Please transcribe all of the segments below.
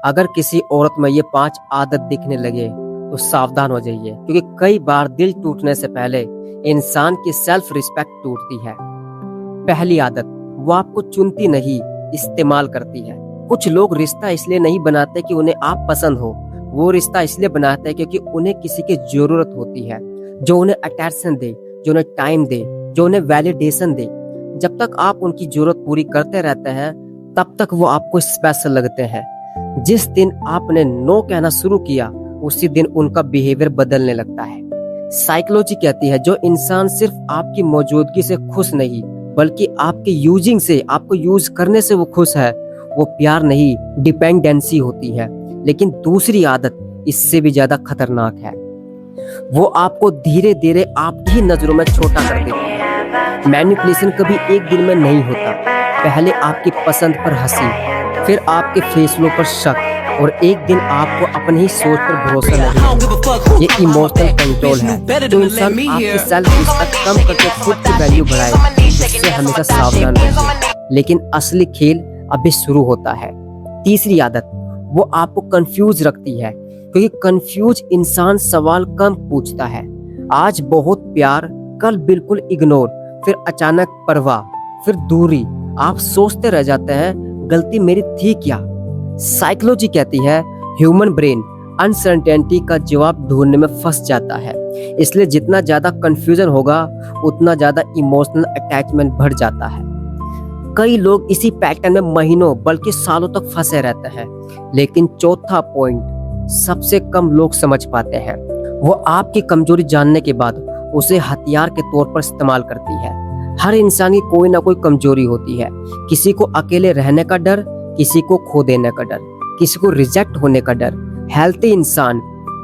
अगर किसी औरत में ये 5 आदत दिखने लगे तो सावधान हो जाइए, क्योंकि कई बार दिल टूटने से पहले इंसान की सेल्फ रिस्पेक्ट टूटती है। पहली आदत, वो आपको चुनती नहीं, इस्तेमाल करती है। कुछ लोग रिश्ता इसलिए नहीं बनाते कि उन्हें आप पसंद हो, वो रिश्ता इसलिए बनाते हैं क्योंकि उन्हें किसी की जरूरत होती है, जो उन्हें अटेंशन दे, जो उन्हें टाइम दे, जो उन्हें वैलिडेशन दे। जब तक आप उनकी जरूरत पूरी करते रहते हैं तब तक वो आपको स्पेशल लगते हैं। जिस दिन आपने नो कहना शुरू किया उसी दिन उनका बिहेवियर बदलने लगता है। साइकोलॉजी कहती है जो इंसान सिर्फ आपकी मौजूदगी से खुश नहीं बल्कि आपके यूजिंग से, आपको यूज करने से वो खुश है, वो प्यार नहीं डिपेंडेंसी होती है। लेकिन दूसरी आदत इससे भी ज्यादा खतरनाक है, वो आपको धीरे धीरे आपकी नजरों में छोटा कर देती है। मैनिपुलेशन कभी एक दिन में नहीं होता, पहले आपकी पसंद पर हंसी, फिर आपके फैसलों पर शक, और एक दिन आपको अपनी ही सोच पर भरोसा नहीं। ये इमोशनल कंट्रोल है जो इंसान आपकी सेल्फ रिस्पेक्ट कम करके खुद की वैल्यू बढ़ाए, इससे हमेशा सावधान रहिए। लेकिन असली खेल अभी शुरू होता है। तीसरी आदत, वो आपको कंफ्यूज रखती है, क्योंकि कंफ्यूज इंसान सवाल कम पूछता है। आज बहुत प्यार, कल बिल्कुल इग्नोर, फिर अचानक परवाह, फिर दूरी। आप सोचते रह जाते हैं गलती मेरी थी क्या। साइकोलॉजी कहती है ह्यूमन ब्रेन अनसर्टेनिटी का जवाब ढूंढने में फंस जाता है, इसलिए जितना ज्यादा कंफ्यूजन होगा उतना ज्यादा इमोशनल अटैचमेंट बढ़ जाता है। कई लोग इसी पैटर्न में महीनों बल्कि सालों तक फंसे रहते हैं। लेकिन चौथा पॉइंट सबसे कम लोग समझ पाते हैं, वो आपकी कमजोरी जानने के बाद उसे हथियार के तौर पर इस्तेमाल करती है। हर इंसान की कोई ना कोई कमजोरी होती है, किसी को अकेले रहने का डर, किसी को खो देने का डर, किसी को रिजेक्ट होने का डर। हेल्थी इंसान,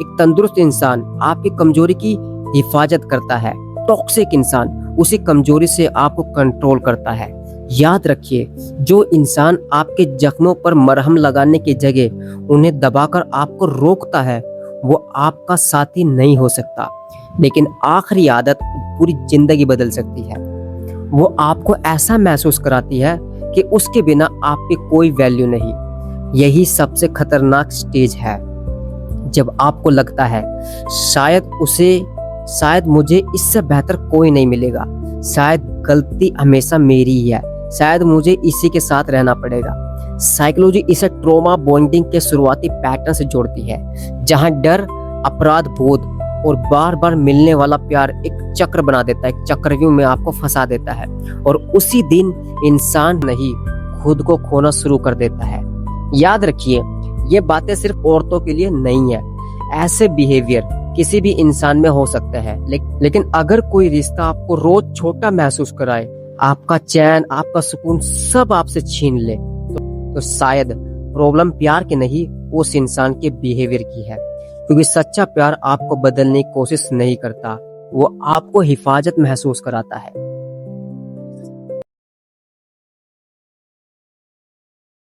एक तंदुरुस्त इंसान आपकी कमजोरी की हिफाजत करता है, टॉक्सिक इंसान उसी कमजोरी से आपको कंट्रोल करता है। याद रखिए, जो इंसान आपके जख्मों पर मरहम लगाने की जगह उन्हें दबाकर आपको रोकता है वो आपका साथी नहीं हो सकता। लेकिन आखिरी आदत पूरी जिंदगी बदल सकती है, वो आपको ऐसा महसूस कराती है कि उसके बिना आपकी कोई वैल्यू नहीं। यही सबसे खतरनाक स्टेज है, जब आपको लगता है शायद मुझे इससे बेहतर कोई नहीं मिलेगा, शायद गलती हमेशा मेरी ही है, शायद मुझे इसी के साथ रहना पड़ेगा। साइकोलॉजी इसे ट्रॉमा बॉन्डिंग के शुरुआती पैटर्न से जोड़ती है, जहां डर, अपराध बोध और बार बार मिलने वाला प्यार एक चक्र बना देता है, एक चक्रव्यूह में आपको फंसा देता है, और उसी दिन इंसान नहीं खुद को खोना शुरू कर देता है। याद रखिए, ये बातें सिर्फ औरतों के लिए नहीं है। ऐसे बिहेवियर किसी भी इंसान में हो सकते हैं, लेकिन अगर कोई रिश्ता आपको रोज छोटा महसूस कराए, आपका चैन, आपका सुकून सब आपसे छीन ले, तो शायद प्रॉब्लम प्यार की नहीं, उस इंसान के बिहेवियर की है। क्योंकि सच्चा प्यार आपको बदलने की कोशिश नहीं करता, वो आपको हिफाजत महसूस कराता है।